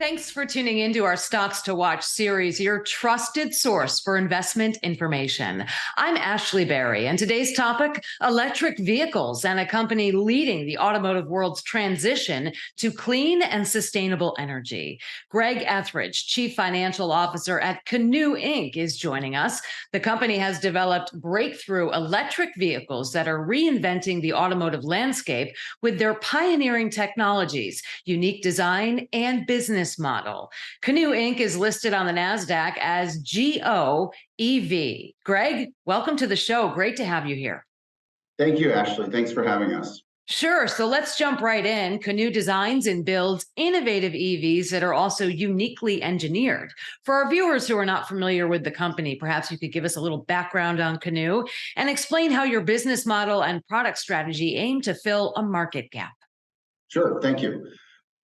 Thanks for tuning into our Stocks to Watch series, your trusted source for investment information. I'm Ashley Berry, and today's topic, electric vehicles and a company leading the automotive world's transition to clean and sustainable energy. Greg Ethridge, Chief Financial Officer at Canoo Inc., is joining us. The company has developed breakthrough electric vehicles that are reinventing the automotive landscape with their pioneering technologies, unique design, and business model. Canoo Inc. is listed on the Nasdaq as GOEV. Greg, welcome to the show. Great to have you here. Thank you, Ashley. Thanks for having us. Sure. So let's jump right in. Canoo designs and builds innovative EVs that are also uniquely engineered. For our viewers who are not familiar with the company, perhaps you could give us a little background on Canoo and explain how your business model and product strategy aim to fill a market gap. Sure. Thank you.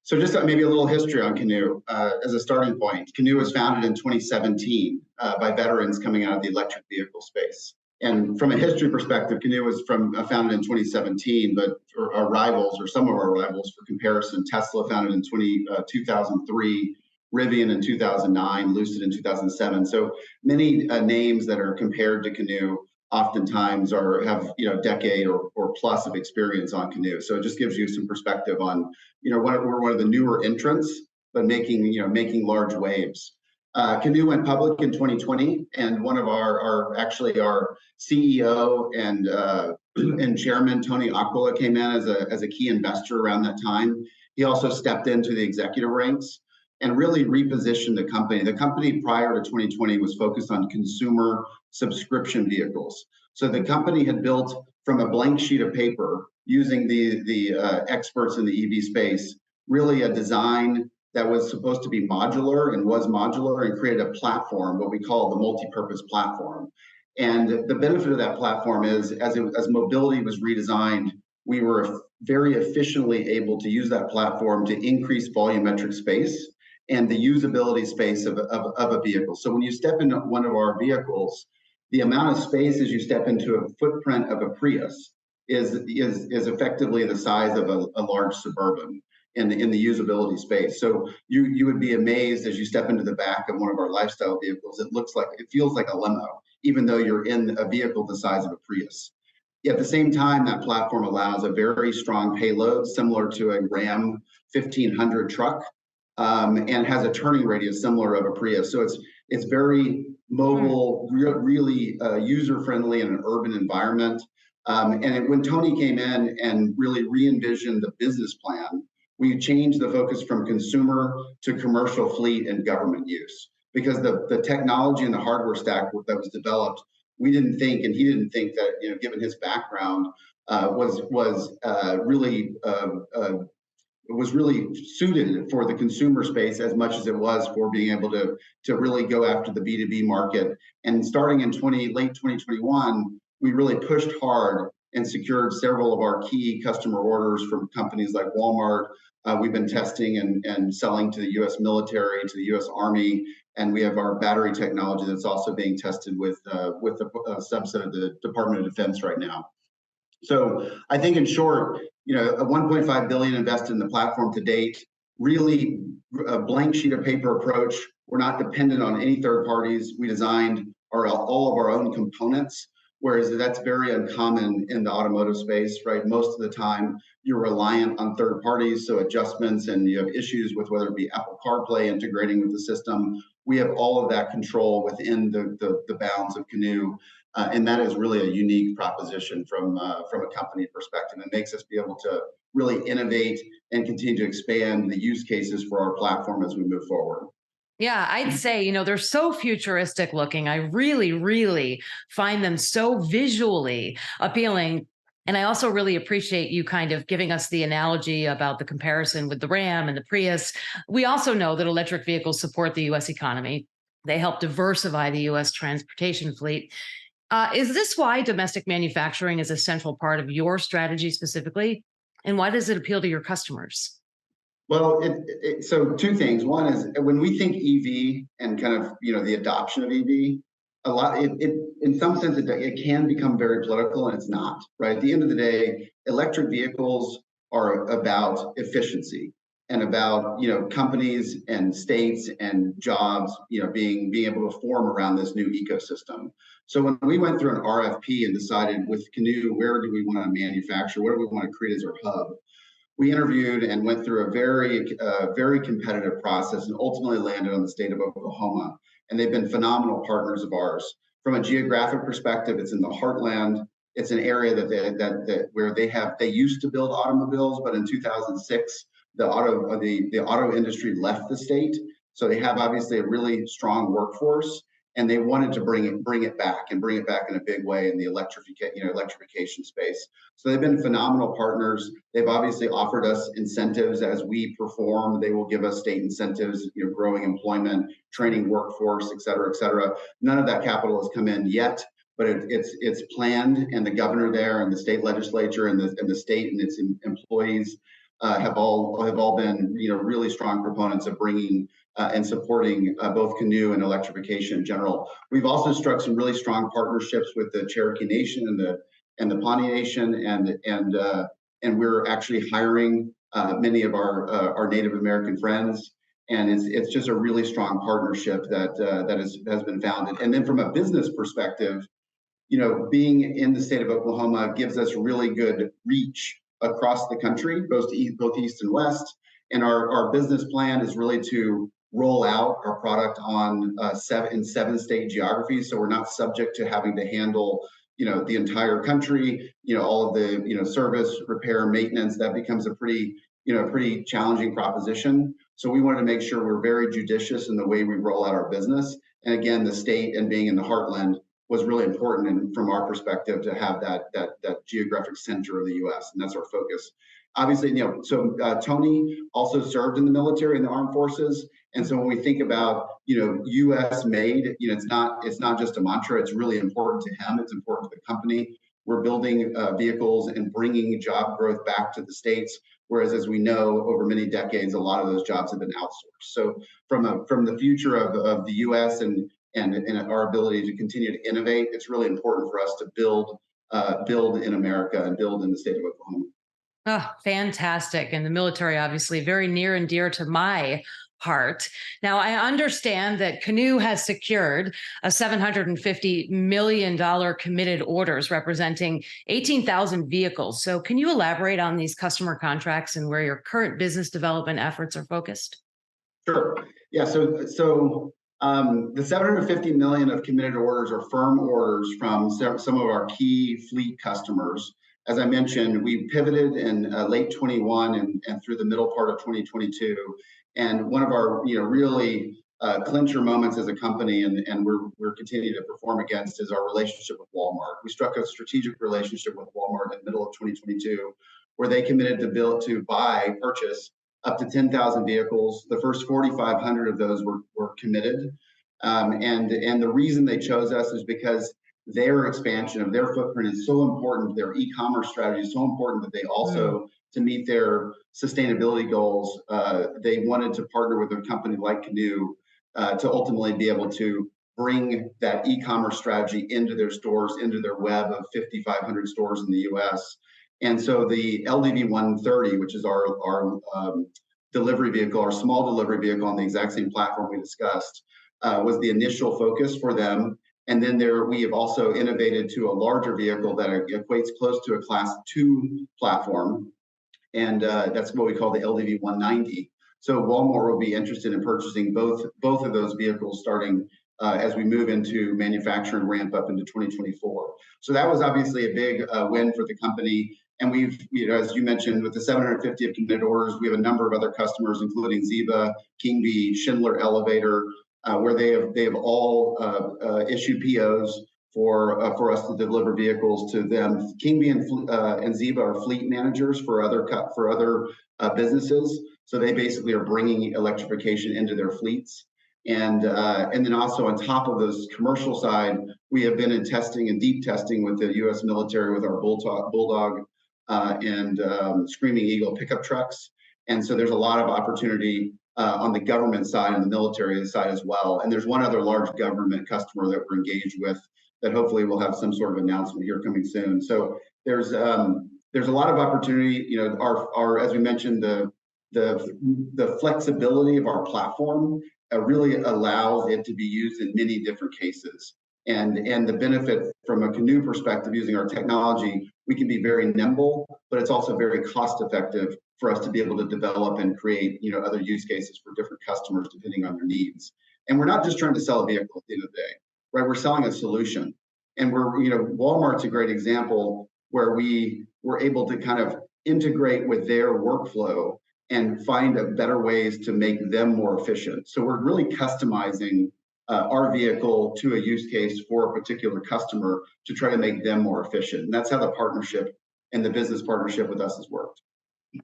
So just maybe a little history on Canoo as a starting point. Canoo was founded in 2017 by veterans coming out of the electric vehicle space. And from a history perspective, Canoo was founded in 2017, but our rivals, or some of our rivals for comparison, Tesla founded in 2003, Rivian in 2009, Lucid in 2007. So many names that are compared to Canoo oftentimes have a decade or plus of experience on Canoo. So it just gives you some perspective on we're one of the newer entrants, but making large waves. Canoo went public in 2020, and one of our CEO and chairman Tony Aquila came in as a key investor around that time. He also stepped into the executive ranks and really repositioned the company. The company prior to 2020 was focused on consumer subscription vehicles. So the company had built from a blank sheet of paper using the experts in the EV space, really a design that was supposed to be modular and was modular, and created a platform, what we call the multi-purpose platform. And the benefit of that platform is as mobility was redesigned, we were very efficiently able to use that platform to increase volumetric space and the usability space of a vehicle. So when you step into one of our vehicles, the amount of space as you step into a footprint of a Prius is effectively the size of a large Suburban in the usability space. So you would be amazed as you step into the back of one of our lifestyle vehicles. It feels like a limo, even though you're in a vehicle the size of a Prius. At the same time, that platform allows a very strong payload similar to a Ram 1500 truck, and has a turning radius similar of a Prius. So it's very mobile, really user-friendly in an urban environment. When Tony came in and really re-envisioned the business plan, we changed the focus from consumer to commercial fleet and government use. Because the technology and the hardware stack that was developed, we didn't think, and he didn't think that, given his background, was really suited for the consumer space as much as it was for being able to really go after the B2B market. And starting in late 2021, we really pushed hard and secured several of our key customer orders from companies like Walmart. We've been testing and selling to the U.S. military, to the U.S. Army, and we have our battery technology that's also being tested with a subset of the Department of Defense right now. So I think in short, a $1.5 billion invested in the platform to date, really a blank sheet of paper approach. We're not dependent on any third parties. We designed all of our own components, whereas that's very uncommon in the automotive space, right? Most of the time, you're reliant on third parties, so adjustments, and you have issues with whether it be Apple CarPlay integrating with the system. We have all of that control within the bounds of Canoo, and that is really a unique proposition from a company perspective. It makes us be able to really innovate and continue to expand the use cases for our platform as we move forward. Yeah, I'd say, they're so futuristic looking. I really, really find them so visually appealing. And I also really appreciate you kind of giving us the analogy about the comparison with the Ram and the Prius. We also know that electric vehicles support the U.S. economy. They help diversify the U.S. transportation fleet. Is this why domestic manufacturing is a central part of your strategy specifically? And why does it appeal to your customers? Well, so two things. One is when we think EV and kind of the adoption of EV, in some sense it can become very political, and it's not, right? At the end of the day, electric vehicles are about efficiency. and about companies and states and jobs being able to form around this new ecosystem. So when we went through an RFP and decided with Canoo, where do we want to manufacture, what do we want to create as our hub, we interviewed and went through a very competitive process and ultimately landed on the state of Oklahoma. And they've been phenomenal partners of ours. From a geographic perspective, it's in the heartland. It's an area where they used to build automobiles, but in 2006, the auto industry left the state. So they have obviously a really strong workforce, and they wanted to bring it back in a big way in the electrification space. So they've been phenomenal partners. They've obviously offered us incentives as we perform. They will give us state incentives, growing employment, training workforce, et cetera, et cetera. None of that capital has come in yet, but it's planned, and the governor there and the state legislature and the state and its employees have all been really strong proponents of bringing and supporting both Canoo and electrification in general. We've also struck some really strong partnerships with the Cherokee Nation and the Pawnee Nation, and we're actually hiring many of our Native American friends. And it's just a really strong partnership that has been founded. And then from a business perspective, being in the state of Oklahoma gives us really good reach across the country, both east and west. And our business plan is really to roll out our product on seven state geographies, so we're not subject to having to handle the entire country, all of the service, repair, maintenance. That becomes a pretty challenging proposition. So we wanted to make sure we're very judicious in the way we roll out our business. And again, the state and being in the heartland was really important, and from our perspective, to have that geographic center of the U.S. and that's our focus. Obviously, Tony also served in the military and the armed forces, and so when we think about U.S. made, it's not just a mantra. It's really important to him. It's important to the company. We're building vehicles and bringing job growth back to the states. Whereas, as we know, over many decades, a lot of those jobs have been outsourced. So, from the future of the U.S. and our ability to continue to innovate, it's really important for us to build in America and build in the state of Oklahoma. Oh, fantastic. And the military, obviously, very near and dear to my heart. Now, I understand that Canoo has secured a $750 million committed orders representing 18,000 vehicles. So can you elaborate on these customer contracts and where your current business development efforts are focused? Sure. Yeah. So the 750 million of committed orders are firm orders from some of our key fleet customers. As I mentioned, we pivoted in late 21 and through the middle part of 2022. And one of our really clincher moments as a company, and we're continuing to perform against, is our relationship with Walmart. We struck a strategic relationship with Walmart in the middle of 2022, where they committed to purchase up to 10,000 vehicles. The first 4,500 of those were committed. And the reason they chose us is because their expansion of their footprint is so important. Their e-commerce strategy is so important that they also, to meet their sustainability goals, they wanted to partner with a company like Canoo to ultimately be able to bring that e-commerce strategy into their stores, into their web of 5,500 stores in the U.S. And so the LDV 130, which is our delivery vehicle, our small delivery vehicle on the exact same platform we discussed, was the initial focus for them. And then we have also innovated to a larger vehicle that equates close to a Class 2 platform. And that's what we call the LDV 190. So Walmart will be interested in purchasing both of those vehicles starting as we move into manufacturing ramp up into 2024. So that was obviously a big win for the company. And we've, as you mentioned, with the 750 of committed orders, we have a number of other customers, including Zeba, Kingbee, Schindler Elevator, where they have all issued POs for us to deliver vehicles to them. Kingbee and Zeba are fleet managers for other businesses, so they basically are bringing electrification into their fleets. And then also on top of those commercial side, we have been in testing and deep testing with the U.S. military with our Bulldog and Screaming Eagle pickup trucks. And so there's a lot of opportunity on the government side and the military side as well. And there's one other large government customer that we're engaged with that hopefully we'll have some sort of announcement here coming soon. So there's a lot of opportunity. Our as we mentioned, the the flexibility of our platform really allows it to be used in many different cases. And the benefit from a Canoo perspective, using our technology, we can be very nimble, but it's also very cost effective for us to be able to develop and create, other use cases for different customers depending on their needs. And we're not just trying to sell a vehicle at the end of the day, right? We're selling a solution. And Walmart's a great example where we were able to kind of integrate with their workflow and find better ways to make them more efficient. So we're really customizing our vehicle to a use case for a particular customer to try to make them more efficient. And that's how the partnership and the business partnership with us has worked.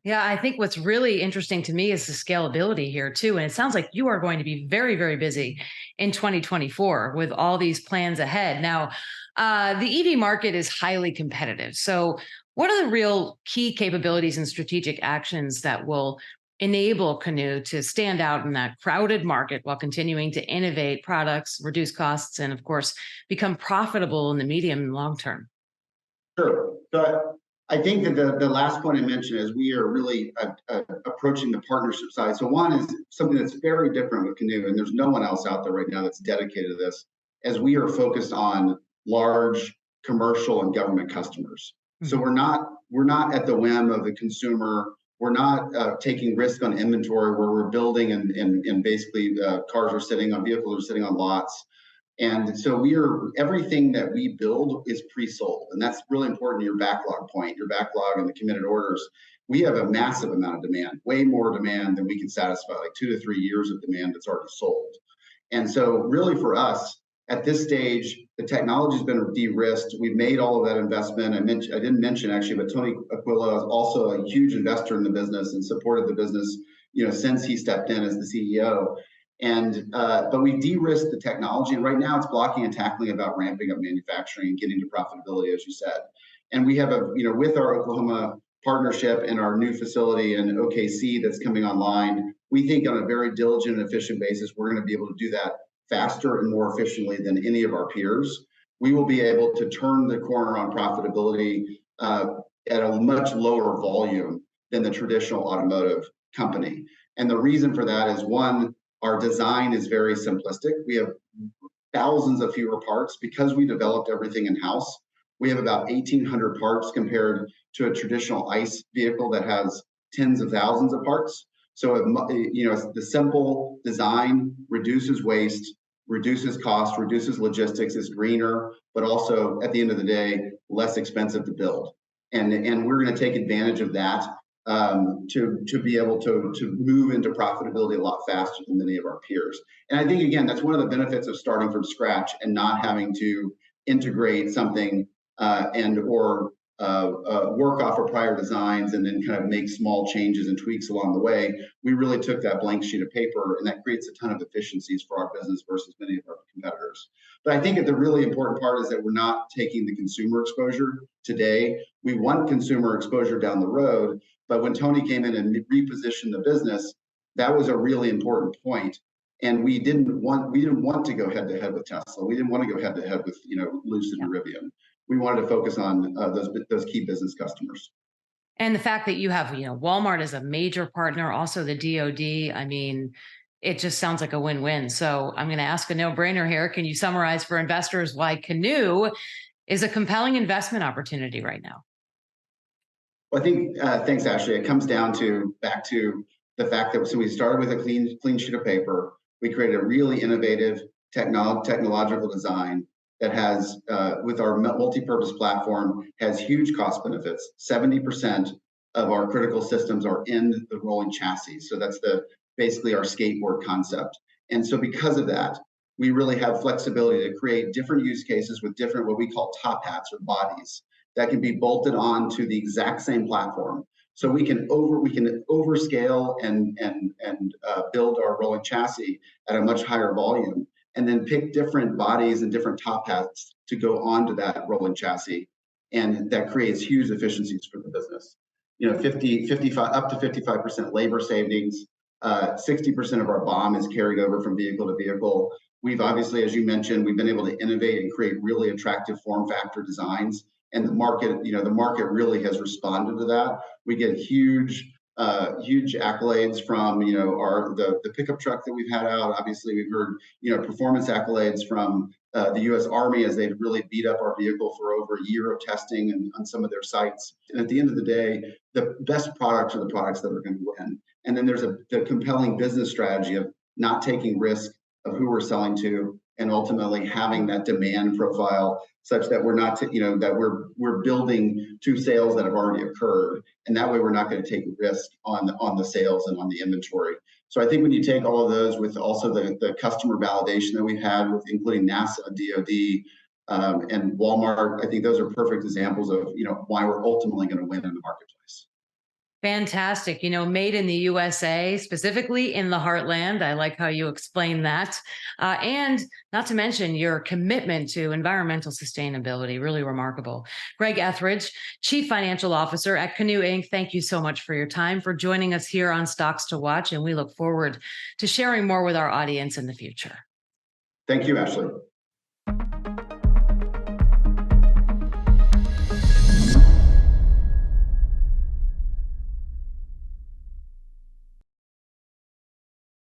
Yeah, I think what's really interesting to me is the scalability here too. And it sounds like you are going to be very, very busy in 2024 with all these plans ahead. Now, the EV market is highly competitive. So what are the real key capabilities and strategic actions that will enable Canoo to stand out in that crowded market while continuing to innovate products, reduce costs, and of course, become profitable in the medium and long term? Sure. So I think that the last point I mentioned is we are really approaching the partnership side. So one is something that's very different with Canoo, and there's no one else out there right now that's dedicated to this, as we are focused on large commercial and government customers. So we're not at the whim of the consumer. We're not taking risk on inventory where we're building and basically vehicles are sitting on lots. And so everything that we build is pre-sold. And that's really important to your backlog point, your backlog and the committed orders. We have a massive amount of demand, way more demand than we can satisfy, like 2 to 3 years of demand that's already sold. And so really for us, at this stage, the technology's been de-risked. We've made all of that investment. I didn't mention actually, but Tony Aquila is also a huge investor in the business and supported the business, since he stepped in as the CEO. But we de-risked the technology, and right now it's blocking and tackling about ramping up manufacturing and getting to profitability, as you said. And we have with our Oklahoma partnership and our new facility in OKC that's coming online, we think on a very diligent and efficient basis, we're going to be able to do that faster and more efficiently than any of our peers. We will be able to turn the corner on profitability at a much lower volume than the traditional automotive company. And the reason for that is, one, our design is very simplistic. We have thousands of fewer parts because we developed everything in-house. We have about 1,800 parts compared to a traditional ICE vehicle that has tens of thousands of parts. So, the simple design reduces waste, reduces cost, reduces logistics, is greener, but also at the end of the day, less expensive to build. And we're going to take advantage of that to be able to move into profitability a lot faster than many of our peers. And I think, again, that's one of the benefits of starting from scratch and not having to integrate something or work off of prior designs and then kind of make small changes and tweaks along the way. We really took that blank sheet of paper, and that creates a ton of efficiencies for our business versus many of our competitors. But I think the really important part is that we're not taking the consumer exposure today. We want consumer exposure down the road, but when Tony came in and repositioned the business, that was a really important point. And we didn't want to go head to head with Tesla. We didn't want to go head to head with Lucid and Rivian. We wanted to focus on those key business customers. And the fact that you have, Walmart as a major partner, also the DoD, I mean, it just sounds like a win-win. So I'm going to ask a no-brainer here. Can you summarize for investors why Canoo is a compelling investment opportunity right now? Well, I think, thanks, Ashley. It comes down back to the fact that we started with a clean sheet of paper. We created a really innovative technological design that has, with our multi-purpose platform, has huge cost benefits. 70% of our critical systems are in the rolling chassis. So that's basically our skateboard concept. And so because of that, we really have flexibility to create different use cases with different, what we call top hats or bodies that can be bolted on to the exact same platform. So we can overscale and build our rolling chassis at a much higher volume, and then pick different bodies and different top hats to go onto that rolling chassis. And that creates huge efficiencies for the business. 55 up to 55% labor savings, 60% of our BOM is carried over from vehicle to vehicle. We've obviously, as you mentioned, we've been able to innovate and create really attractive form factor designs. And the market really has responded to that. We get huge huge accolades from, the pickup truck that we've had out. Obviously, we've heard, performance accolades from the U.S. Army as they've really beat up our vehicle for over a year of testing and on some of their sites. And at the end of the day, the best products are the products that are going to win. And then there's the compelling business strategy of not taking risk of who we're selling to, and ultimately having that demand profile such that we're not, that we're building to sales that have already occurred, and that way we're not going to take risk on the sales and on the inventory. So I think when you take all of those with also the customer validation that we've had, with including NASA, DoD, and Walmart, I think those are perfect examples of why we're ultimately going to win in the marketplace. Fantastic. Made in the USA, specifically in the heartland. I like how you explain that. And not to mention your commitment to environmental sustainability, really remarkable. Greg Ethridge, Chief Financial Officer at Canoo Inc. Thank you so much for your time, for joining us here on Stocks to Watch. And we look forward to sharing more with our audience in the future. Thank you, Ashley.